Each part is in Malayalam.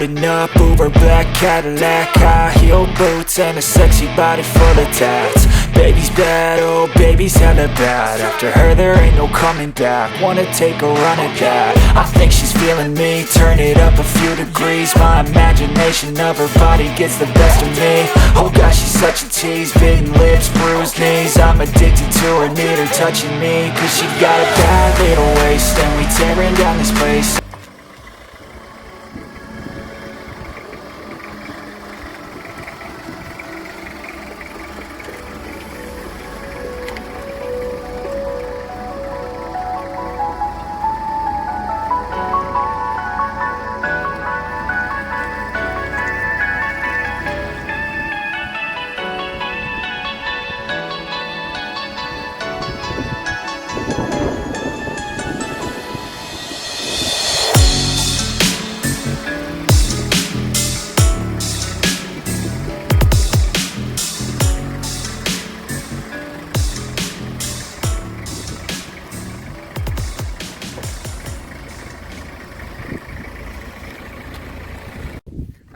pulling up, Uber black Cadillac, high heel boots and a sexy body full of tats. Baby's bad, oh baby's hella bad. After her there ain't no coming back. Wanna take a run at that. I think she's feeling me, turn it up a few degrees. My imagination of her body gets the best of me. Oh gosh, she's such a tease, bitten lips, bruised knees. I'm addicted to her, need her touching me, cause she got a bad little waist, and we tearing down this place.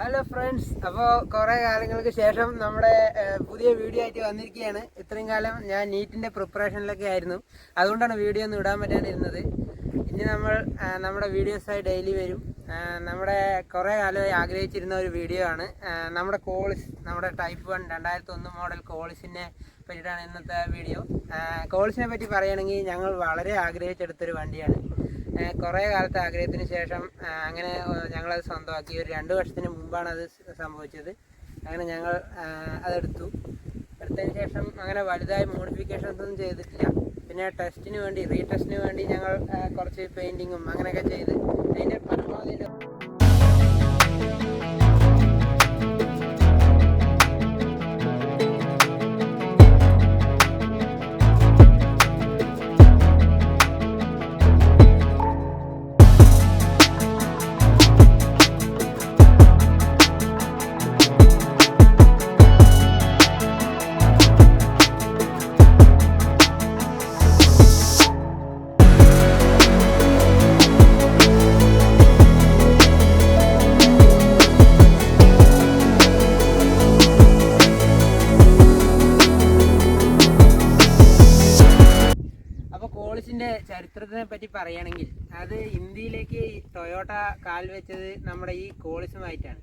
Hello friends, അപ്പോൾ കുറേ കാലങ്ങൾക്ക് ശേഷം നമ്മുടെ പുതിയ വീഡിയോ ആയിട്ട് വന്നിരിക്കുകയാണ്. ഇത്രയും കാലം ഞാൻ നീറ്റിൻ്റെ പ്രിപ്പറേഷനിലൊക്കെ ആയിരുന്നു, അതുകൊണ്ടാണ് വീഡിയോ ഒന്നും ഇടാൻ പറ്റാണ്ടിരുന്നത്. ഇനി നമ്മൾ നമ്മുടെ വീഡിയോസായി ഡെയിലി വരും. നമ്മുടെ കുറേ കാലമായി ആഗ്രഹിച്ചിരുന്ന ഒരു വീഡിയോ ആണ് നമ്മുടെ കോളിസ്, നമ്മുടെ ടൈപ്പ് 1 2001 മോഡൽ കോളിസിനെ പറ്റിയിട്ടാണ് ഇന്നത്തെ വീഡിയോ. കോളിസിനെ പറ്റി പറയുകയാണെങ്കിൽ ഞങ്ങൾ വളരെ ആഗ്രഹിച്ചെടുത്തൊരു വണ്ടിയാണ്. കുറേ കാലത്തെ ആഗ്രഹത്തിന് ശേഷം അങ്ങനെ ഞങ്ങളത് സ്വന്തമാക്കി. ഒരു 2 വർഷത്തിന് മുമ്പാണ് അത് സംഭവിച്ചത്. അങ്ങനെ ഞങ്ങൾ അതെടുത്തു. എടുത്തതിന് ശേഷം അങ്ങനെ വലുതായി മോഡിഫിക്കേഷൻസ് ഒന്നും ചെയ്തിട്ടില്ല. പിന്നെ ടെസ്റ്റിന് വേണ്ടി, റീടെസ്റ്റിന് വേണ്ടി ഞങ്ങൾ കുറച്ച് പെയിൻറ്റിങ്ങും അങ്ങനെയൊക്കെ ചെയ്ത് അതിൻ്റെ പരമാവധി കോളിസിൻ്റെ ചരിത്രത്തിനെ പറ്റി പറയുകയാണെങ്കിൽ അത് ഇന്ത്യയിലേക്ക് ടൊയോട്ട കാൽ വെച്ചത് നമ്മുടെ ഈ കോളിസുമായിട്ടാണ്.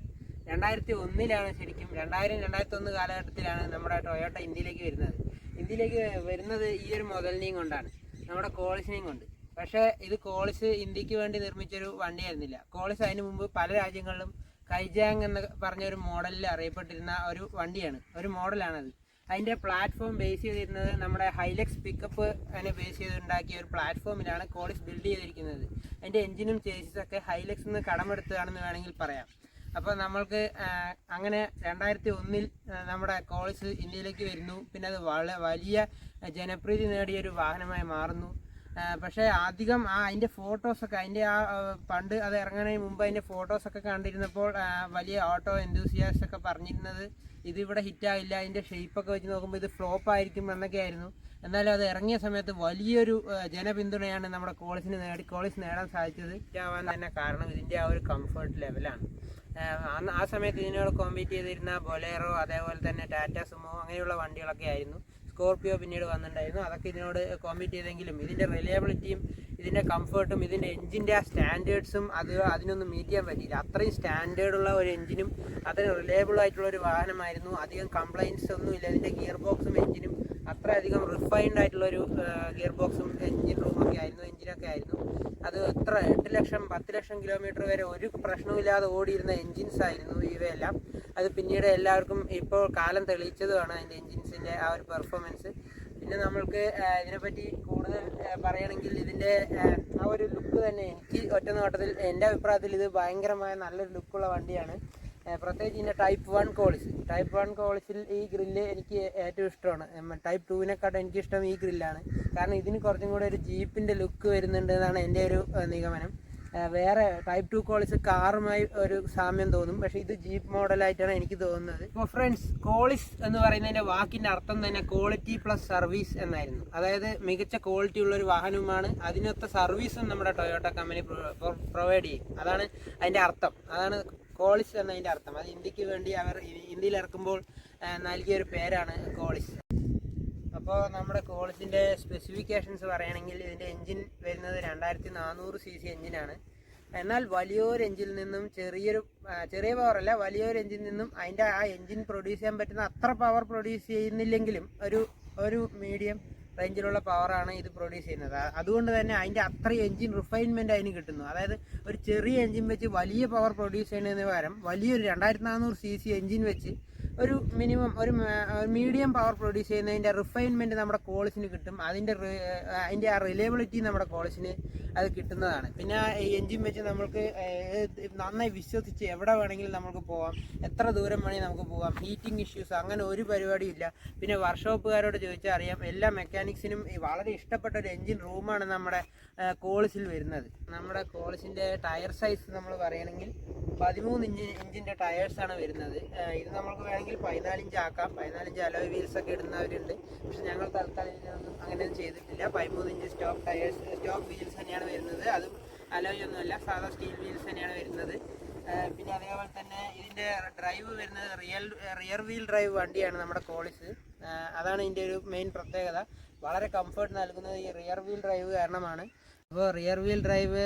2001 ശരിക്കും 2001 കാലഘട്ടത്തിലാണ് നമ്മുടെ ടൊയോട്ട ഇന്ത്യയിലേക്ക് വരുന്നത്. ഇന്ത്യയിലേക്ക് വരുന്നത് ഈ ഒരു മുതലിനെയും കൊണ്ടാണ്, നമ്മുടെ കോളിസിനെയും കൊണ്ട്. പക്ഷേ ഇത് കോളിസ് ഇന്ത്യക്ക് വേണ്ടി നിർമ്മിച്ചൊരു വണ്ടിയായിരുന്നില്ല. കോളിസ് അതിന് മുമ്പ് പല രാജ്യങ്ങളിലും കൈജാങ് എന്ന് പറഞ്ഞൊരു മോഡലിൽ അറിയപ്പെട്ടിരുന്ന ഒരു വണ്ടിയാണ്, ഒരു മോഡലാണത്. അതിൻ്റെ പ്ലാറ്റ്ഫോം ബേസ് ചെയ്തിരുന്നത് നമ്മുടെ ഹൈലക്സ് പിക്കപ്പ് അതിനെ ബേസ് ചെയ്തുണ്ടാക്കിയ ഒരു പ്ലാറ്റ്ഫോമിലാണ് കോളിസ് ബിൽഡ് ചെയ്തിരിക്കുന്നത്. അതിൻ്റെ എഞ്ചിനും ചേസിസൊക്കെ ഹൈലക്സിൽ നിന്ന് കടമെടുത്തതാണെന്ന് വേണമെങ്കിൽ പറയാം. അപ്പോൾ നമ്മൾക്ക് അങ്ങനെ 2001 നമ്മുടെ കോളിസ് ഇന്ത്യയിലേക്ക് വരുന്നു. പിന്നെ അത് വലിയ ജനപ്രീതി നേടിയൊരു വാഹനമായി മാറുന്നു. പക്ഷേ അധികം അതിൻ്റെ ഫോട്ടോസൊക്കെ, അതിൻ്റെ പണ്ട് അത് ഇറങ്ങുന്നതിന് മുമ്പ് അതിൻ്റെ ഫോട്ടോസൊക്കെ കണ്ടിരുന്നപ്പോൾ വലിയ ഓട്ടോ എന്തൂസിയാസ്റ്റൊക്കെ പറഞ്ഞിരുന്നത് ഇതിവിടെ ഹിറ്റാകില്ല, അതിൻ്റെ ഷേപ്പൊക്കെ വെച്ച് നോക്കുമ്പോൾ ഇത് ഫ്ലോപ്പ് ആയിരിക്കും എന്നൊക്കെ ആയിരുന്നു. എന്നാലും അത് ഇറങ്ങിയ സമയത്ത് വലിയൊരു ജനപിന്തുണയാണ് നമ്മുടെ കോളിസ് നേടാൻ സാധിച്ചത്. ഹിറ്റാവാൻ തന്നെ കാരണം ഇതിൻ്റെ ആ ഒരു കംഫർട്ട് ലെവലാണ്. ആ സമയത്ത് ഇതിനോട് കോമ്പീറ്റ് ചെയ്തിരുന്ന ബൊലേറോ, അതേപോലെ തന്നെ ടാറ്റ സുമോ അങ്ങനെയുള്ള വണ്ടികളൊക്കെ ആയിരുന്നു. സ്കോർപിയോ പിന്നീട് വന്നിട്ടുണ്ടായിരുന്നു. അതൊക്കെ ഇതിനോട് കോമ്പീറ്റ് ചെയ്തെങ്കിലും ഇതിൻ്റെ റിലയബിലിറ്റിയും ഇതിൻ്റെ കംഫർട്ടും ഇതിൻ്റെ എഞ്ചിൻ്റെ ആ സ്റ്റാൻഡേർഡ്സും അതിനൊന്നും മീറ്റ് ചെയ്യാൻ പറ്റിയില്ല. അത്രയും സ്റ്റാൻഡേർഡുള്ള ഒരു എഞ്ചിനും അത്രയും റിലയബിൾ ആയിട്ടുള്ള ഒരു വാഹനമായിരുന്നു. അധികം കംപ്ലൈൻറ്റ്സ് ഒന്നുമില്ല. ഇതിൻ്റെ ഗിയർ ബോക്സും എഞ്ചിനും അത്രയധികം റിഫൈൻഡ് ആയിട്ടുള്ളൊരു ഗിയർ ബോക്സും എഞ്ചിൻ റൂമൊക്കെ ആയിരുന്നു, എഞ്ചിനൊക്കെ ആയിരുന്നു. അത് 8 ലക്ഷം 10 ലക്ഷം കിലോമീറ്റർ വരെ ഒരു പ്രശ്നമില്ലാതെ ഓടിയിരുന്ന എൻജിൻസ് ആയിരുന്നു ഇവയെല്ലാം. അത് പിന്നീട് എല്ലാവർക്കും ഇപ്പോൾ കാലം തെളിയിച്ചതുമാണ് അതിൻ്റെ എൻജിൻസിൻ്റെ ആ ഒരു പെർഫോമൻസ്. പിന്നെ നമ്മൾക്ക് ഇതിനെപ്പറ്റി കൂടുതൽ പറയുകയാണെങ്കിൽ ഇതിൻ്റെ ആ ഒരു ലുക്ക് തന്നെ എനിക്ക് ഒറ്റ നോട്ടത്തിൽ, എൻ്റെ അഭിപ്രായത്തിൽ ഇത് ഭയങ്കരമായ നല്ലൊരു ലുക്കുള്ള വണ്ടിയാണ്. പ്രത്യേകിച്ച് ഇതിൻ്റെ ടൈപ്പ് 1 കോളിസിൽ ഈ ഗ്രില്ല് എനിക്ക് ഏറ്റവും ഇഷ്ടമാണ്. ടൈപ്പ് 2വിനെക്കാട്ടും എനിക്കിഷ്ടം ഈ ഗ്രില്ലാണ്. കാരണം ഇതിന് കുറച്ചും കൂടെ ഒരു ജീപ്പിൻ്റെ ലുക്ക് വരുന്നുണ്ട് എന്നാണ് എൻ്റെ ഒരു നിഗമനം. വേറെ ടൈപ്പ് 2 കോളിസ് കാറുമായി ഒരു സാമ്യം തോന്നും, പക്ഷേ ഇത് ജീപ്പ് മോഡലായിട്ടാണ് എനിക്ക് തോന്നുന്നത്. ഇപ്പോൾ ഫ്രണ്ട്സ്, കോളിസ് എന്ന് പറയുന്നതിൻ്റെ വാക്കിൻ്റെ അർത്ഥം തന്നെ ക്വാളിറ്റി പ്ലസ് സർവീസ് എന്നായിരുന്നു. അതായത് മികച്ച ക്വാളിറ്റി ഉള്ളൊരു വാഹനവുമാണ്, അതിനൊത്ത സർവീസും നമ്മുടെ ടൊയോട്ട കമ്പനി പ്രൊവൈഡ് ചെയ്യും. അതാണ് അതിൻ്റെ അർത്ഥം. അതാണ് കോളിസ് എന്നതിൻ്റെ അർത്ഥം. അത് ഇന്ത്യക്ക് വേണ്ടി അവർ ഇന്ത്യയിൽ ഇറക്കുമ്പോൾ നൽകിയൊരു പേരാണ് കോളിസ്. അപ്പോൾ നമ്മുടെ കോളിസിൻ്റെ സ്പെസിഫിക്കേഷൻസ് പറയുകയാണെങ്കിൽ ഇതിൻ്റെ എൻജിൻ വരുന്നത് 2400 cc എൻജിനാണ്. എന്നാൽ വലിയൊരു എൻജിനിൽ നിന്നും ചെറിയ പവറല്ല, വലിയൊരു എൻജിനിൽ നിന്നും അതിൻ്റെ ആ എൻജിൻ പ്രൊഡ്യൂസ് ചെയ്യാൻ പറ്റുന്ന അത്ര പവർ പ്രൊഡ്യൂസ് ചെയ്യുന്നില്ലെങ്കിലും ഒരു മീഡിയം റേഞ്ചിലുള്ള പവറാണ് ഇത് പ്രൊഡ്യൂസ് ചെയ്യുന്നത്. അതുകൊണ്ട് തന്നെ അതിൻ്റെ അത്രയും എൻജിൻ റിഫൈൻമെൻറ്റ് അതിന് കിട്ടുന്നു. അതായത് ഒരു ചെറിയ എൻജിൻ വെച്ച് വലിയ പവർ പ്രൊഡ്യൂസ് ചെയ്യുന്നതിന് പകരം വലിയൊരു 2400 cc എൻജിൻ വെച്ച് ഒരു മിനിമം ഒരു മീഡിയം പവർ പ്രൊഡ്യൂസ് ചെയ്യുന്നതിൻ്റെ റിഫൈൻമെൻറ്റ് നമ്മുടെ കോളിസിന് കിട്ടും. അതിൻ്റെ ആ റിലയബിലിറ്റി നമ്മുടെ കോളിസിന് അത് കിട്ടുന്നതാണ്. പിന്നെ ഈ എൻജിൻ വെച്ച് നമുക്ക് നന്നായി വിശ്വസിച്ച് എവിടെ വേണമെങ്കിലും നമുക്ക് പോകാം, എത്ര ദൂരം വേണമെങ്കിൽ നമുക്ക് പോകാം. ഹീറ്റിംഗ് ഇഷ്യൂസ് അങ്ങനെ ഒരു പരിപാടിയും ഇല്ല. പിന്നെ വർക്ക്ഷോപ്പുകാരോട് ചോദിച്ചാൽ അറിയാം, എല്ലാ മെക്കാനിക്സിനും വളരെ ഇഷ്ടപ്പെട്ട ഒരു എൻജിൻ റൂമാണ് നമ്മുടെ കോളിസിൽ വരുന്നത്. നമ്മുടെ കോളിസിൻ്റെ ടയർ സൈസ് നമ്മൾ പറയുകയാണെങ്കിൽ 13 ഇഞ്ചിൻ്റെ ടയേഴ്സാണ് വരുന്നത്. ഇത് നമുക്ക് വേണമെങ്കിൽ 14 ഇഞ്ച് ആക്കാം. 14 ഇഞ്ച് അലോയ് വീൽസ് ഒക്കെ ഇടുന്നവരുണ്ട്. പക്ഷെ ഞങ്ങൾ തൽക്കാലം അങ്ങനെയൊന്നും ചെയ്തിട്ടില്ല. 13 ഇഞ്ച് സ്റ്റോക്ക് വീൽസ് തന്നെയാണ് വരുന്നത്. അതും അലോയ് ഒന്നുമല്ല, സാധാ സ്റ്റീൽ വീൽസ് തന്നെയാണ് വരുന്നത്. പിന്നെ അതേപോലെ തന്നെ ഇതിൻ്റെ ഡ്രൈവ് വരുന്നത് റിയർ വീൽ ഡ്രൈവ് വണ്ടിയാണ് നമ്മുടെ കോളിസ്. അതാണ് ഇതിൻ്റെ ഒരു മെയിൻ പ്രത്യേകത. വളരെ കംഫർട്ട് നൽകുന്നത് ഈ റിയർ വീൽ ഡ്രൈവ് കാരണമാണ്. അപ്പോൾ റിയർ വീൽ ഡ്രൈവ്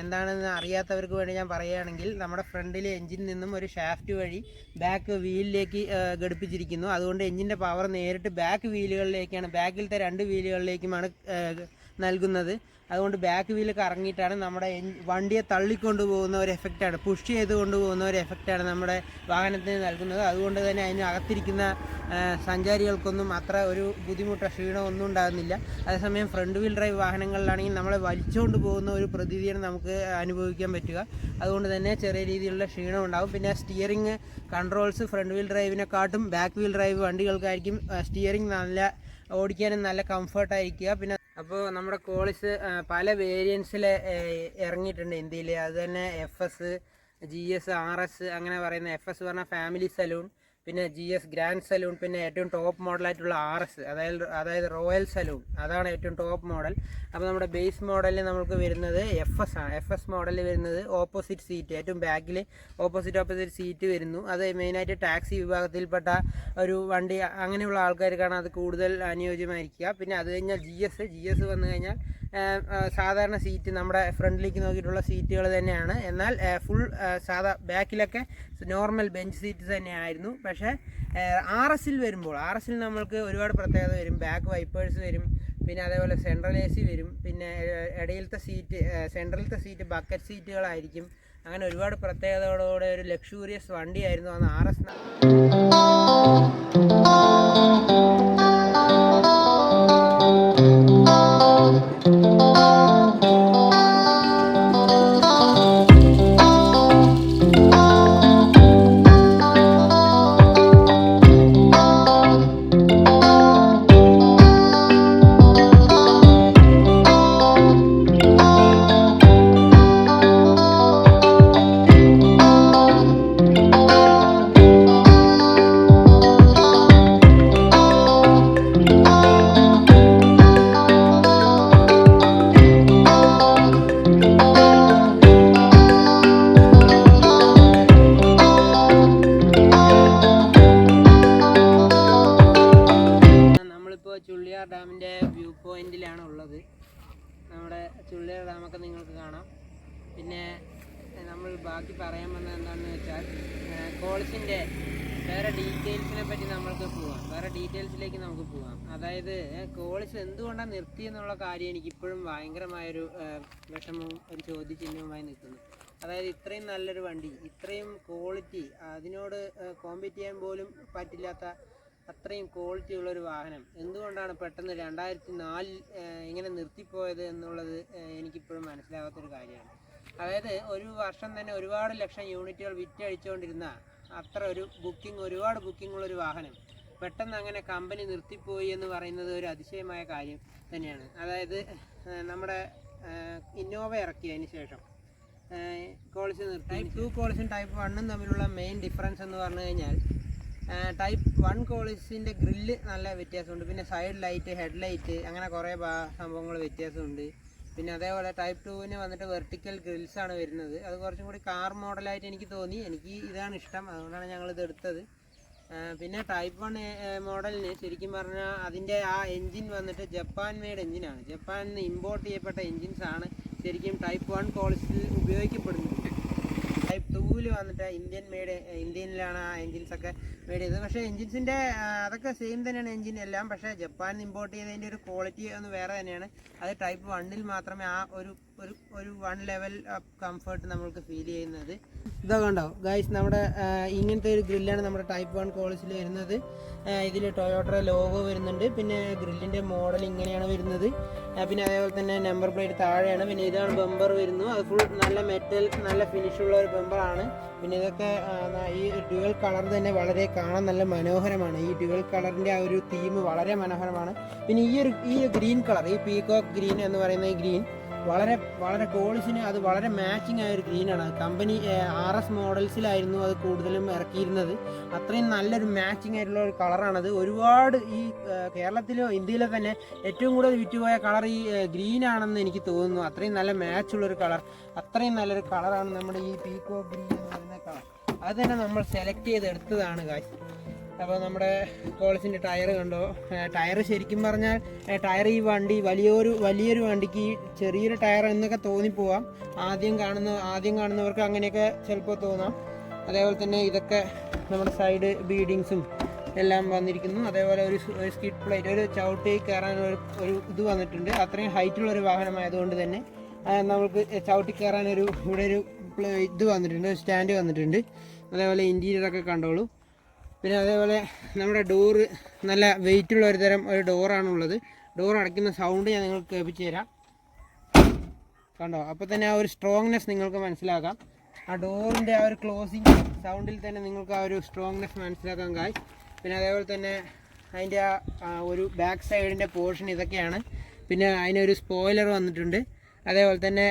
എന്താണെന്ന് അറിയാത്തവർക്ക് വേണ്ടി ഞാൻ പറയുകയാണെങ്കിൽ, നമ്മുടെ ഫ്രണ്ടിലെ എൻജിനിൽ നിന്നും ഒരു ഷാഫ്റ്റ് വഴി ബാക്ക് വീലിലേക്ക് ഘടിപ്പിച്ചിരിക്കുന്നു. അതുകൊണ്ട് എൻജിൻ്റെ പവർ നേരിട്ട് ബാക്ക് വീലുകളിലേക്കാണ്, ബാക്കിലത്തെ 2 വീലുകളിലേക്കുമാണ് നൽകുന്നത്. അതുകൊണ്ട് ബാക്ക് വീല് കറങ്ങിയിട്ടാണ് നമ്മുടെ വണ്ടിയെ തള്ളിക്കൊണ്ടു പോകുന്ന ഒരു എഫക്റ്റാണ്, പുഷ് ചെയ്ത് കൊണ്ടുപോകുന്ന ഒരു എഫക്റ്റാണ് നമ്മുടെ വാഹനത്തിന് നൽകുന്നത്. അതുകൊണ്ട് തന്നെ അതിനകത്തിരിക്കുന്ന സഞ്ചാരികൾക്കൊന്നും അത്ര ഒരു ബുദ്ധിമുട്ടോ ക്ഷീണമോ ഒന്നും ഉണ്ടാകുന്നില്ല. അതേസമയം ഫ്രണ്ട് വീൽ ഡ്രൈവ് വാഹനങ്ങളിലാണെങ്കിൽ നമ്മളെ വലിച്ചുകൊണ്ട് പോകുന്ന ഒരു പ്രതീതിയാണ് നമുക്ക് അനുഭവിക്കാൻ പറ്റുക. അതുകൊണ്ട് തന്നെ ചെറിയ രീതിയിലുള്ള ക്ഷീണം ഉണ്ടാകും. പിന്നെ സ്റ്റിയറിംഗ് കൺട്രോൾസ് ഫ്രണ്ട് വീൽ ഡ്രൈവിനെക്കാട്ടും ബാക്ക് വീൽ ഡ്രൈവ് വണ്ടികൾക്കായിരിക്കും സ്റ്റിയറിംഗ് ഓടിക്കാനും നല്ല കംഫർട്ടായിരിക്കുക. പിന്നെ അപ്പോൾ നമ്മുടെ കോളിസ് പല വേരിയൻസിൽ ഇറങ്ങിയിട്ടുണ്ട് ഇന്ത്യയിൽ. അത് തന്നെ FS, GS, RS അങ്ങനെ പറയുന്ന. FS പറഞ്ഞാൽ ഫാമിലി സലൂൺ, പിന്നെ GS ഗ്രാൻഡ് സലൂൺ, പിന്നെ ഏറ്റവും ടോപ്പ് മോഡലായിട്ടുള്ള RS അതായത് റോയൽ സലൂൺ, അതാണ് ഏറ്റവും ടോപ്പ് മോഡൽ. അപ്പോൾ നമ്മുടെ ബേസ് മോഡലിൽ നമുക്ക് വരുന്നത് FS ആണ്. FS മോഡലിൽ വരുന്നത് ഓപ്പോസിറ്റ് സീറ്റ്, ഏറ്റവും ബാക്കിൽ ഓപ്പോസിറ്റ് സീറ്റ് വരുന്നു. അത് മെയിനായിട്ട് ടാക്സി വിഭാഗത്തിൽപ്പെട്ട ഒരു വണ്ടി അങ്ങനെയുള്ള ആൾക്കാർക്കാണ് അത് കൂടുതൽ അനുയോജ്യമായിരിക്കുക. പിന്നെ അത് കഴിഞ്ഞാൽ GS വന്നു കഴിഞ്ഞാൽ സാധാരണ സീറ്റ് നമ്മുടെ ഫ്രണ്ടിലേക്ക് നോക്കിയിട്ടുള്ള സീറ്റുകൾ തന്നെയാണ്. എന്നാൽ ഫുൾ സാധാ ബാക്കിലൊക്കെ നോർമൽ ബെഞ്ച് സീറ്റ് തന്നെയായിരുന്നു. പക്ഷേ RSൽ വരുമ്പോൾ നമ്മൾക്ക് ഒരുപാട് പ്രത്യേകത വരും. ബാക്ക് വൈപ്പേഴ്സ് വരും, പിന്നെ അതേപോലെ സെൻട്രൽ AC വരും, പിന്നെ സെൻട്രലത്തെ സീറ്റ് ബക്കറ്റ് സീറ്റുകളായിരിക്കും. അങ്ങനെ ഒരുപാട് പ്രത്യേകതകളോടെ ഒരു ലക്ഷൂറിയസ് വണ്ടിയായിരുന്നു അന്ന് RS. ചുള്ളിയാർ ഡാമിൻ്റെ വ്യൂ പോയിന്റിലാണ് ഉള്ളത്. നമ്മുടെ ചുള്ളിയാർ ഡാമൊക്കെ നിങ്ങൾക്ക് കാണാം. പിന്നെ നമ്മൾ ബാക്കി പറയാൻ വന്നത് എന്താണെന്ന് വെച്ചാൽ, കോളിസിൻ്റെ വേറെ ഡീറ്റെയിൽസിനെ പറ്റി വേറെ ഡീറ്റെയിൽസിലേക്ക് നമുക്ക് പോകാം. അതായത് കോളിസ് എന്തുകൊണ്ടാണ് നിർത്തിയെന്നുള്ള കാര്യം എനിക്കിപ്പോഴും ഭയങ്കരമായൊരു വിഷമവും ഒരു ചോദ്യചിഹ്നവുമായി നിൽക്കുന്നു. അതായത് ഇത്രയും നല്ലൊരു വണ്ടി, ഇത്രയും ക്വാളിറ്റി, അതിനോട് കോമ്പീറ്റ് ചെയ്യാൻ പോലും പറ്റില്ലാത്ത അത്രയും ക്വാളിറ്റി ഉള്ളൊരു വാഹനം എന്തുകൊണ്ടാണ് പെട്ടെന്ന് 2004 ഇങ്ങനെ നിർത്തിപ്പോയത് എന്നുള്ളത് എനിക്കിപ്പോഴും മനസ്സിലാകാത്തൊരു കാര്യമാണ്. അതായത് ഒരു വർഷം തന്നെ ഒരുപാട് ലക്ഷം യൂണിറ്റുകൾ വിറ്റഴിച്ചുകൊണ്ടിരുന്ന അത്ര ഒരുപാട് ബുക്കിംഗ് ഉള്ളൊരു വാഹനം പെട്ടെന്ന് അങ്ങനെ കമ്പനി നിർത്തിപ്പോയി എന്ന് പറയുന്നത് ഒരു അതിശയമായ കാര്യം തന്നെയാണ്. അതായത് നമ്മുടെ ഇന്നോവ ഇറക്കിയതിന് ശേഷം കോളിസ് നിർത്തി. ടൈപ്പ് 2 കോളിസും ടൈപ്പ് 1 തമ്മിലുള്ള മെയിൻ ഡിഫറൻസ് എന്ന് പറഞ്ഞു കഴിഞ്ഞാൽ, ടൈപ്പ് 1 കോളിസിൻ്റെ ഗ്രില്ല് നല്ല വ്യത്യാസമുണ്ട്. പിന്നെ സൈഡ് ലൈറ്റ്, ഹെഡ് ലൈറ്റ്, അങ്ങനെ കുറേ സംഭവങ്ങൾ വ്യത്യാസമുണ്ട്. പിന്നെ അതേപോലെ ടൈപ്പ് 2-ന് വന്നിട്ട് വെർട്ടിക്കൽ ഗ്രിൽസ് ആണ് വരുന്നത്. അത് കുറച്ചും കൂടി കാർ മോഡലായിട്ട് എനിക്ക് തോന്നി. എനിക്ക് ഇതാണ് ഇഷ്ടം, അതുകൊണ്ടാണ് ഞങ്ങളിത് എടുത്തത്. പിന്നെ ടൈപ്പ് 1 മോഡലിന് ശരിക്കും പറഞ്ഞാൽ അതിൻ്റെ ആ എൻജിൻ വന്നിട്ട് ജപ്പാൻ മെയ്ഡ് എൻജിനാണ്. ജപ്പാനിൽ നിന്ന് ഇമ്പോർട്ട് ചെയ്യപ്പെട്ട എൻജിൻസാണ് ശരിക്കും ടൈപ്പ് 1 കോളിസിൽ ഉപയോഗിക്കപ്പെടുന്നത്. ടൈപ്പ് 2-ൽ വന്നിട്ട് ഇന്ത്യനിലാണ് ആ എൻജിൻസൊക്കെ മെയ്ഡ് ചെയ്തത്. പക്ഷേ എൻജിൻസിൻ്റെ അതൊക്കെ സെയിം തന്നെയാണ് എൻജിൻ എല്ലാം. പക്ഷേ ജപ്പാനിൽ നിന്ന് ഇമ്പോർട്ട് ചെയ്തതിൻ്റെ ഒരു ക്വാളിറ്റി ഒന്ന് വേറെ തന്നെയാണ്. അത് ടൈപ്പ് 1-ൽ മാത്രമേ ആ ഒരു 1 ലെവൽ ഓഫ് കംഫർട്ട് നമ്മൾക്ക് ഫീൽ ചെയ്യുന്നത്. ഇതൊക്കെ ഉണ്ടോ ഗൈസ്, നമ്മുടെ ഇങ്ങനത്തെ ഒരു ഗ്രില്ലാണ് നമ്മുടെ ടൈപ്പ് 1 കോളിസിൽ വരുന്നത്. ഇതിൽ ടൊയോട്ട ലോഗോ വരുന്നുണ്ട്. പിന്നെ ഗ്രില്ലിൻ്റെ മോഡൽ ഇങ്ങനെയാണ് വരുന്നത്. പിന്നെ അതേപോലെ തന്നെ നമ്പർ പ്ലേറ്റ് താഴെയാണ്. പിന്നെ ഇതാണ് ബമ്പർ വരുന്നു. അത് ഫുൾ നല്ല മെറ്റൽ, നല്ല ഫിനിഷുള്ള ഒരു ബമ്പറാണ്. പിന്നെ ഇതൊക്കെ ഈ ഡ്യുവൽ കളർ തന്നെ വളരെ കാണാൻ നല്ല മനോഹരമാണ്. ഈ ഡ്യുവൽ കളറിൻ്റെ ആ ഒരു തീം വളരെ മനോഹരമാണ്. പിന്നെ ഈ ഗ്രീൻ കളർ, ഈ പീകോക്ക് ഗ്രീൻ എന്ന് പറയുന്ന ഈ ഗ്രീൻ വളരെ കോളിസിന് അത് വളരെ മാച്ചിങ് ആയ ഒരു ഗ്രീനാണ്. കമ്പനി RS മോഡൽസിലായിരുന്നു അത് കൂടുതലും ഇറക്കിയിരുന്നത്. അത്രയും നല്ലൊരു മാച്ചിങ് ആയിട്ടുള്ള ഒരു കളറാണത്. ഒരുപാട് ഈ കേരളത്തിലോ ഇന്ത്യയിലോ തന്നെ ഏറ്റവും കൂടുതൽ വിറ്റുപോയ കളർ ഈ ഗ്രീൻ ആണെന്ന് എനിക്ക് തോന്നുന്നു. അത്രയും നല്ല മാച്ചുള്ളൊരു കളർ, അത്രയും നല്ലൊരു കളറാണ് നമ്മുടെ ഈ പീകോക്ക് ഗ്രീൻ എന്ന് പറയുന്ന കളർ. അത് തന്നെ നമ്മൾ സെലക്ട് ചെയ്തെടുത്തതാണ് കാശ്. അപ്പോൾ നമ്മുടെ കോളിസിൻ്റെ ടയർ കണ്ടോ, ടയർ ശരിക്കും പറഞ്ഞാൽ ടയർ ഈ വണ്ടി വലിയൊരു വണ്ടിക്ക് ഈ ചെറിയൊരു ടയർ എന്നൊക്കെ തോന്നിപ്പോവാം. ആദ്യം കാണുന്നവർക്ക് അങ്ങനെയൊക്കെ ചിലപ്പോൾ തോന്നാം. അതേപോലെ തന്നെ ഇതൊക്കെ നമ്മുടെ സൈഡ് ബീഡിങ്സും എല്ലാം വന്നിരിക്കുന്നു. അതേപോലെ ഒരു സ്കിഡ് പ്ലേറ്റ്, ഒരു ചവിട്ടി കയറാൻ ഒരു ഇത് വന്നിട്ടുണ്ട്. അത്രയും ഹൈറ്റുള്ളൊരു വാഹനമായതുകൊണ്ട് തന്നെ നമുക്ക് ചവിട്ടി കയറാൻ ഇവിടെ ഒരു ഇത് വന്നിട്ടുണ്ട്, സ്റ്റാൻഡ് വന്നിട്ടുണ്ട്. അതേപോലെ ഇൻറ്റീരിയറൊക്കെ കണ്ടോളൂ. പിന്നെ അതേപോലെ നമ്മുടെ ഡോറ് നല്ല വെയിറ്റുള്ള ഒരു ഡോറാണുള്ളത്. ഡോർ അടയ്ക്കുന്ന സൗണ്ട് ഞാൻ നിങ്ങൾക്ക് കേൾപ്പിച്ച് തരാം. കണ്ടോ, അപ്പോൾ തന്നെ ആ ഒരു സ്ട്രോങ്നെസ് നിങ്ങൾക്ക് മനസ്സിലാക്കാം. ആ ഡോറിൻ്റെ ആ ഒരു ക്ലോസിങ് സൗണ്ടിൽ തന്നെ നിങ്ങൾക്ക് ആ ഒരു സ്ട്രോങ്നെസ് മനസ്സിലാക്കാൻ കായ്. പിന്നെ അതേപോലെ തന്നെ അതിൻ്റെ ആ ഒരു ബാക്ക് സൈഡിൻ്റെ പോർഷൻ ഇതൊക്കെയാണ്. പിന്നെ അതിനൊരു സ്പോയിലർ വന്നിട്ടുണ്ട്. അതേപോലെ തന്നെ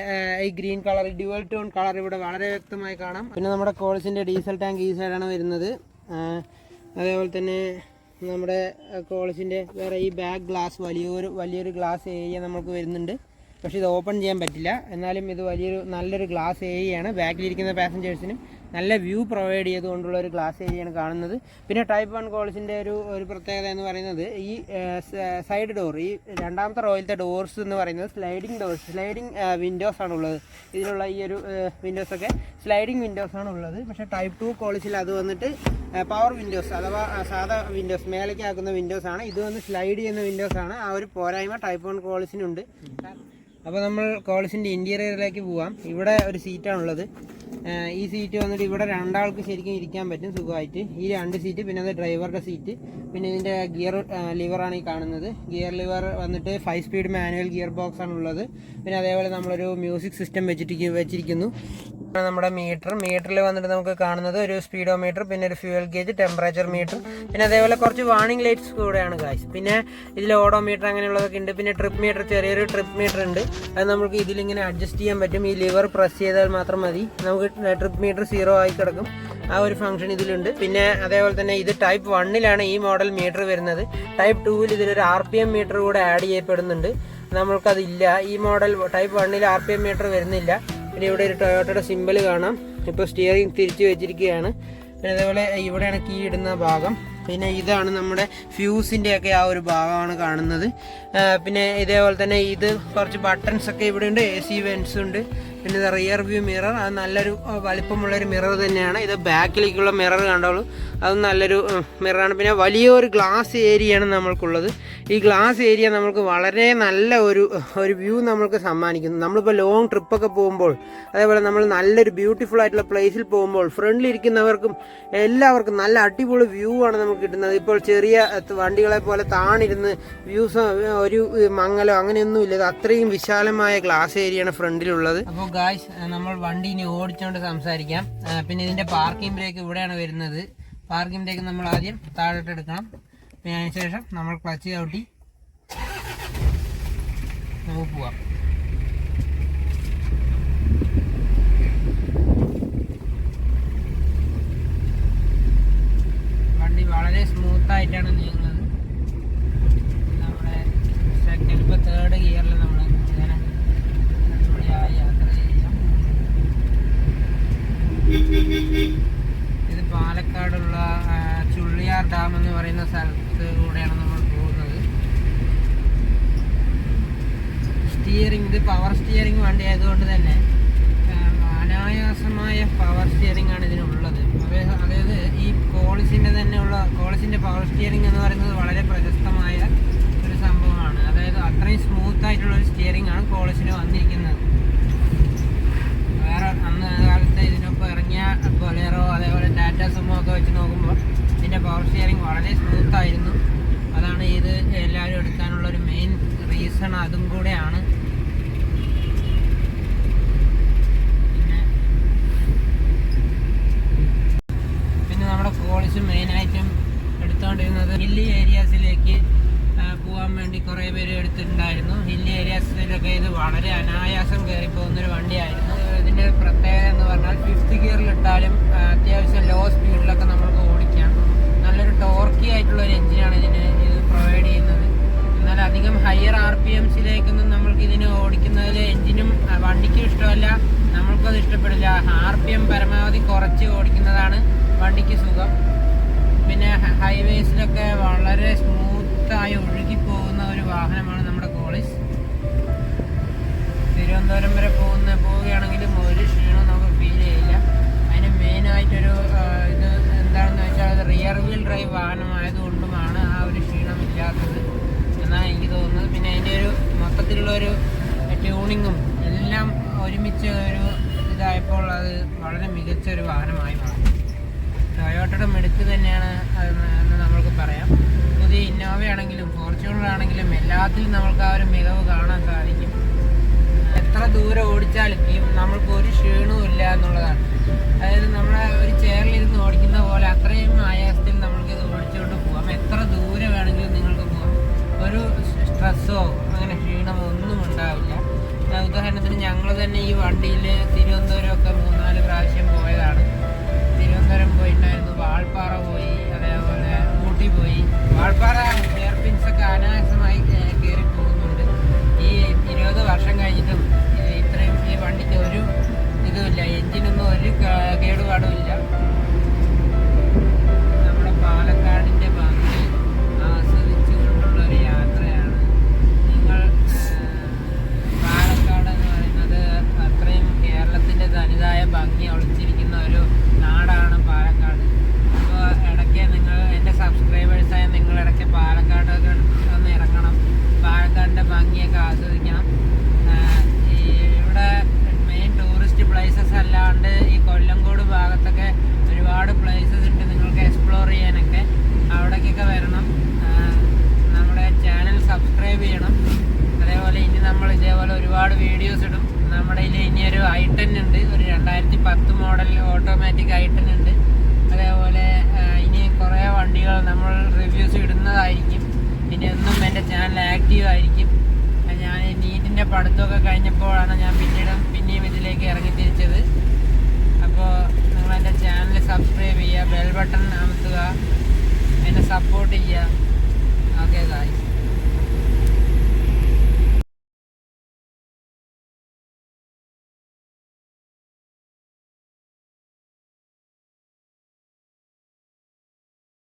ഈ green colour, dual tone colour ഇവിടെ വളരെ വ്യക്തമായി കാണാം. പിന്നെ നമ്മുടെ കോളിസിൻ്റെ ഡീസൽ ടാങ്ക് ഈ സൈഡാണ് വരുന്നത്. അതേപോലെ തന്നെ നമ്മുടെ കോളിസിൻ്റെ വേറെ ഈ ബാക്ക് ഗ്ലാസ് വലിയൊരു ഗ്ലാസ് ഏരിയ നമുക്ക് വരുന്നുണ്ട്. പക്ഷേ ഇത് ഓപ്പൺ ചെയ്യാൻ പറ്റില്ല. എന്നാലും ഇത് നല്ലൊരു ഗ്ലാസ് ഏരിയയാണ്. ബാക്കിലിരിക്കുന്ന പാസഞ്ചേഴ്സിനും നല്ല വ്യൂ പ്രൊവൈഡ് ചെയ്തുകൊണ്ടുള്ള ഒരു ഗ്ലാസ് ഏരിയയാണ് കാണുന്നത്. പിന്നെ ടൈപ്പ് 1 കോളിസിൻ്റെ ഒരു പ്രത്യേകത എന്ന് പറയുന്നത് ഈ സൈഡ് ഡോർ, ഈ രണ്ടാമത്തെ റോയിലത്തെ ഡോർസ് എന്ന് പറയുന്നത് സ്ലൈഡിങ് വിൻഡോസ് ആണുള്ളത്. ഇതിലുള്ള ഈ ഒരു വിൻഡോസൊക്കെ സ്ലൈഡിങ് വിൻഡോസ് ആണുള്ളത്. പക്ഷേ ടൈപ്പ് 2 കോളിസിൽ അത് വന്നിട്ട് പവർ വിൻഡോസ് അഥവാ സാധാ വിൻഡോസ്, മേലേക്ക് ആക്കുന്ന വിൻഡോസ് ആണ്. ഇത് വന്ന് സ്ലൈഡ് ചെയ്യുന്ന വിൻഡോസ് ആണ്. ആ ഒരു പോരായ്മ ടൈപ്പ് 1 കോളിസിനുണ്ട്. അപ്പോൾ നമ്മൾ കോളിസിൻ്റെ ഇൻറ്റീരിയറിലേക്ക് പോവാം. ഇവിടെ ഒരു സീറ്റാണുള്ളത്. ഈ സീറ്റ് വന്നിട്ട് ഇവിടെ രണ്ടാൾക്ക് ശരിക്കും ഇരിക്കാൻ പറ്റും സുഖമായിട്ട്. ഈ 2 സീറ്റ്, പിന്നെ അത് ഡ്രൈവറുടെ സീറ്റ്. പിന്നെ ഇതിൻ്റെ ഗിയർ ലിവറാണ് ഈ കാണുന്നത്. ഗിയർ ലിവർ വന്നിട്ട് 5 സ്പീഡ് മാനുവൽ ഗിയർ ബോക്സ് ആണുള്ളത്. പിന്നെ അതേപോലെ നമ്മളൊരു മ്യൂസിക് സിസ്റ്റം വെച്ചിരിക്കുന്നു. നമ്മുടെ മീറ്ററിൽ വന്നിട്ട് നമുക്ക് കാണുന്നത് ഒരു സ്പീഡോമീറ്റർ, പിന്നെ ഒരു ഫ്യൂവൽ ഗേജ്, ടെമ്പറേച്ചർ മീറ്റർ, പിന്നെ അതേപോലെ കുറച്ച് വാർണിംഗ് ലൈറ്റ്സ് കൂടെയാണ് ഗായ്സ്. പിന്നെ ഇതിൽ ഓഡോമീറ്റർ അങ്ങനെയുള്ളതൊക്കെ ഉണ്ട്. പിന്നെ ട്രിപ്പ് മീറ്റർ, ചെറിയൊരു ട്രിപ്പ് മീറ്റർ ഉണ്ട്. അത് നമുക്ക് ഇതിലിങ്ങനെ അഡ്ജസ്റ്റ് ചെയ്യാൻ പറ്റും. ഈ ലിവർ പ്രസ് ചെയ്താൽ മാത്രം മതി, നമുക്ക് ട്രിപ്പ് മീറ്റർ 0 ആയി കിടക്കും. ആ ഒരു ഫംഗ്ഷൻ ഇതിലുണ്ട്. പിന്നെ അതേപോലെ തന്നെ ഇത് ടൈപ്പ് 1-ലാണ് ഈ മോഡൽ മീറ്റർ വരുന്നത്. ടൈപ്പ് 2-ൽ ഇതിലൊരു RPM മീറ്റർ കൂടെ ആഡ് ചെയ്യപ്പെടുന്നുണ്ട്. നമ്മൾക്കതില്ല. ഈ മോഡൽ ടൈപ്പ് 1-ൽ RPM മീറ്റർ വരുന്നില്ല. പിന്നെ ഇവിടെ ഒരു ടൊയോട്ടയുടെ സിമ്പൽ കാണാം. ഇപ്പോൾ സ്റ്റിയറിംഗ് തിരിച്ചു വെച്ചിരിക്കുകയാണ്. പിന്നെ അതേപോലെ ഇവിടെയാണ് കീ ഇടുന്ന ഭാഗം. പിന്നെ ഇതാണ് നമ്മുടെ ഫ്യൂസിൻ്റെയൊക്കെ ആ ഒരു ഭാഗമാണ് കാണുന്നത്. പിന്നെ ഇതേപോലെ തന്നെ ഇത് കുറച്ച് ബട്ടൺസ് ഒക്കെ ഇവിടെ ഉണ്ട്. AC വെൻസ് ഉണ്ട്. പിന്നെ ഇത് റിയർ വ്യൂ മിറർ, അത് നല്ലൊരു വലിപ്പമുള്ളൊരു മിറർ തന്നെയാണ്. ഇത് ബാക്കിലേക്കുള്ള മിറർ കണ്ടോളൂ, അത് നല്ലൊരു മിററാണ്. പിന്നെ വലിയൊരു ഗ്ലാസ് ഏരിയയാണ് നമ്മൾക്കുള്ളത്. ഈ ഗ്ലാസ് ഏരിയ നമുക്ക് വളരെ നല്ല ഒരു വ്യൂ നമ്മൾക്ക് സമ്മാനിക്കുന്നു. നമ്മളിപ്പോൾ ലോങ് ട്രിപ്പൊക്കെ പോകുമ്പോൾ, അതേപോലെ നമ്മൾ നല്ലൊരു ബ്യൂട്ടിഫുൾ ആയിട്ടുള്ള പ്ലേസിൽ പോകുമ്പോൾ ഫ്രണ്ടിലിരിക്കുന്നവർക്കും എല്ലാവർക്കും നല്ല അടിപൊളി വ്യൂ ആണ് നമുക്ക് കിട്ടുന്നത്. ഇപ്പോൾ ചെറിയ വണ്ടികളെ പോലെ താണിരുന്ന് വ്യൂസ് ഒരു മങ്ങലോ അങ്ങനെയൊന്നുമില്ല. ഇത് അത്രയും വിശാലമായ ഗ്ലാസ് ഏരിയയാണ് ഫ്രണ്ടിലുള്ളത്. അപ്പോൾ ഗായ്സ്, നമ്മൾ വണ്ടി ഇനി ഓടിച്ചുകൊണ്ട് സംസാരിക്കാം. പിന്നെ ഇതിൻ്റെ പാർക്കിംഗ് ബ്രേക്ക് ഇവിടെയാണ് വരുന്നത്. പാർക്കിംഗ് ബ്രേക്ക് നമ്മൾ ആദ്യം താഴോട്ട് എടുക്കണം. പിന്നെ അതിനുശേഷം നമ്മൾ ക്ലച്ച് ചവിട്ടി നമുക്ക് പോവാം. വണ്ടി വളരെ സ്മൂത്തായിട്ടാണ് നീങ്ങുന്നത്. നമ്മുടെ സെക്കൻഡ്, ഇപ്പോൾ 3rd ഗിയറിൽ നമ്മൾ ഇങ്ങനെ എന്ന് പറയുന്ന സ്ഥലത്ത് കൂടെയാണ് നമ്മൾ പോകുന്നത്. സ്റ്റിയറിംഗ്, ഇത് പവർ സ്റ്റിയറിംഗ് വണ്ടി ആയതുകൊണ്ട് തന്നെ അനായാസമായ പവർ സ്റ്റിയറിംഗ് ആണ് ഇതിനുള്ളത്. അതായത് ഈ കോളിസിൻ്റെ പവർ സ്റ്റിയറിംഗ് എന്ന് പറയുന്നത് വളരെ പ്രശസ്തമായ ഒരു സംഭവമാണ്. അതായത് അത്രയും സ്മൂത്ത് ആയിട്ടുള്ളൊരു സ്റ്റിയറിംഗ് ആണ് കോളിസിന് വന്നിരിക്കുന്നത്. വേറെ അന്ന് കാലത്തെ ഇതിനൊപ്പം ഇറങ്ങിയ ബൊലേറോ അതേപോലെ ടാറ്റ സുമോ ഒക്കെ വെച്ച് നോക്കുമ്പോൾ ഇതിൻ്റെ പവർ സ്റ്റിയറിംഗ് വളരെ സ്മൂത്ത് ആയിരുന്നു. അതാണ് ഇത് എല്ലാവരും എടുക്കാനുള്ളൊരു മെയിൻ റീസൺ, അതും കൂടെയാണ്. പിന്നെ നമ്മുടെ കോളിസ് മെയിനായിട്ടും എടുത്തുകൊണ്ടിരുന്നത് ഹില്ലി ഏരിയാസിലേക്ക് പോകാൻ വേണ്ടി കുറേ പേര് എടുത്തിട്ടുണ്ടായിരുന്നു. ഹില്ലി ഏരിയാസിലൊക്കെ ഇത് വളരെ അനായാസം കയറി പോകുന്നൊരു വണ്ടിയായിരുന്നു. ഇതിൻ്റെ പ്രത്യേകത എന്ന് പറഞ്ഞാൽ 5th ഗിയറിലിട്ടാലും അത്യാവശ്യം ലോ സ്പീഡിലൊക്കെ നമുക്ക് ഓടിക്കാം. നല്ലൊരു ടോർക്കി ആയിട്ടുള്ള ഒരു എഞ്ചിനാണ് ഇതിന് ഇത് പ്രൊവൈഡ് ചെയ്യുന്നത്. എന്നാൽ അധികം ഹയർ RPMസിലേക്കൊന്നും നമ്മൾക്ക് ഇതിന് ഓടിക്കുന്നതിൽ എഞ്ചിനും വണ്ടിക്കും ഇഷ്ടമല്ല, നമ്മൾക്കത് ഇഷ്ടപ്പെടില്ല. RPM പരമാവധി കുറച്ച് ഓടിക്കുന്നതാണ് വണ്ടിക്ക് സുഖം. പിന്നെ ഹൈവേസിലൊക്കെ വളരെ സ്മൂത്തായി ഒഴുകി പോകുന്ന ഒരു വാഹനമാണ് നമ്മുടെ കോളിസ്. തിരുവനന്തപുരം വരെ പോവുകയാണെങ്കിലും ഒരു ക്ഷീണവും നമുക്ക് ഫീൽ ചെയ്യില്ല. അതിന് മെയിനായിട്ടൊരു ഇത് എന്താണെന്ന് വെച്ചാൽ അത് റിയർ വീൽ ഡ്രൈവ് വാഹനമായതുകൊണ്ടുമാണ് ആ ഒരു ക്ഷീണം ഇല്ലാത്തത് എന്നാണ് എനിക്ക് തോന്നുന്നത്. പിന്നെ അതിൻ്റെ ഒരു മൊത്തത്തിലുള്ളൊരു ട്യൂണിങ്ങും എല്ലാം ഒരുമിച്ച് ഒരു ഇതായപ്പോൾ അത് വളരെ മികച്ചൊരു വാഹനമായി മാറി. ടൊയോട്ടയുടെ മിടുക്ക് തന്നെയാണ് എന്ന് നമ്മൾക്ക് പറയാം. പുതിയ ഇന്നോവയാണെങ്കിലും ഫോർച്യൂണർ ആണെങ്കിലും എല്ലാത്തിലും നമുക്ക് ആ ഒരു മികവ് കാണാൻ സാധിക്കും. എത്ര ദൂരം ഓടിച്ചാലും നമ്മൾക്ക് ഒരു ക്ഷീണവും ഇല്ല എന്നുള്ളതാണ്. അതായത് നമ്മളെ ഒരു ചെയറിലിരുന്ന് ഓടിക്കുന്ന പോലെ അത്രയും ആയാസത്തിൽ നമ്മൾക്കിത് ഓടിച്ചുകൊണ്ട് പോകാം. എത്ര ദൂരം വേണമെങ്കിലും നിങ്ങൾക്ക് പോകാം. ഒരു സ്ട്രെസ്സോ അങ്ങനെ ക്ഷീണമോ ഒന്നും ഉണ്ടാവില്ല. ഉദാഹരണത്തിന് ഞങ്ങൾ തന്നെ ഈ വണ്ടിയിൽ തിരുവനന്തപുരമൊക്കെ 3-4 പ്രാവശ്യം പോയതാണ്. തിരുവനന്തപുരം പോയിട്ടുണ്ടായിരുന്നു, വാൾപ്പാറ പോയി, അതേപോലെ ഊട്ടി പോയി. വാൾപ്പാറ എയർപിൻസൊക്കെ അനായാസമായി കയറി പോകുന്നുണ്ട്. ഈ 20 വർഷം കഴിഞ്ഞിട്ടും ഇത്രയും ഈ വണ്ടിക്ക് ഒരു ഇതുമില്ല, എഞ്ചിനൊന്നും ഒരു കേടുപാടും ഇല്ല. നമ്മുടെ പാലക്കാടിൻ്റെ ഭംഗി ആസ്വദിച്ചുകൊണ്ടുള്ളൊരു യാത്രയാണ്. പാലക്കാട് എന്ന് പറയുന്നത് അത്രയും കേരളത്തിൻ്റെ തനതായ ഭംഗി ഒളിച്ചിരിക്കുന്ന ഒരു നാടാണ് പാലക്കാട്. അപ്പോൾ ഇടയ്ക്ക് നിങ്ങൾ എൻ്റെ സബ്സ്ക്രൈബേഴ്സായ നിങ്ങൾ ഇടയ്ക്ക് പാലക്കാടൊക്കെ ഒന്ന് ഇറങ്ങണം, പാലക്കാടിൻ്റെ ഭംഗിയൊക്കെ ആസ്വദിക്കണം. ഇവിടെ മെയിൻ ടൂറിസ്റ്റ് പ്ലേസസ് അല്ലാണ്ട് ഈ കൊല്ലങ്കോട് ഭാഗത്തൊക്കെ ഒരുപാട് പ്ലേസസ് ഉണ്ട് നിങ്ങൾക്ക് എക്സ്പ്ലോർ ചെയ്യാനൊക്കെ. അവിടേക്കൊക്കെ വരണം. നമ്മുടെ ചാനൽ സബ്സ്ക്രൈബ് ചെയ്യണം. അതേപോലെ ഇനി നമ്മൾ ഇതേപോലെ ഒരുപാട് വീഡിയോസ് ഇടും. നമ്മുടെ ഇതിൽ ഇനി ഒരു i10 ഉണ്ട്, ഒരു 2010 മോഡൽ ഓട്ടോമാറ്റിക് i10 ഉണ്ട്. അതേപോലെ ഇനി കുറേ വണ്ടികൾ നമ്മൾ റിവ്യൂസ് ഇടുന്നതായിരിക്കും. ഇനി എന്നും എൻ്റെ ചാനൽ ആക്റ്റീവ് ആയിരിക്കും. ഞാൻ നീറ്റിൻ്റെ പഠിത്തമൊക്കെ കഴിഞ്ഞപ്പോഴാണ് ഞാൻ പിന്നെയും ഇതിലേക്ക് ഇറങ്ങി തിരിച്ചത്. അപ്പോൾ നിങ്ങൾ എൻ്റെ ചാനൽ സബ്സ്ക്രൈബ് ചെയ്യുക, ബെൽ ബട്ടൺ അമർത്തുക, എന്നെ സപ്പോർട്ട് ചെയ്യുക. Okay guys.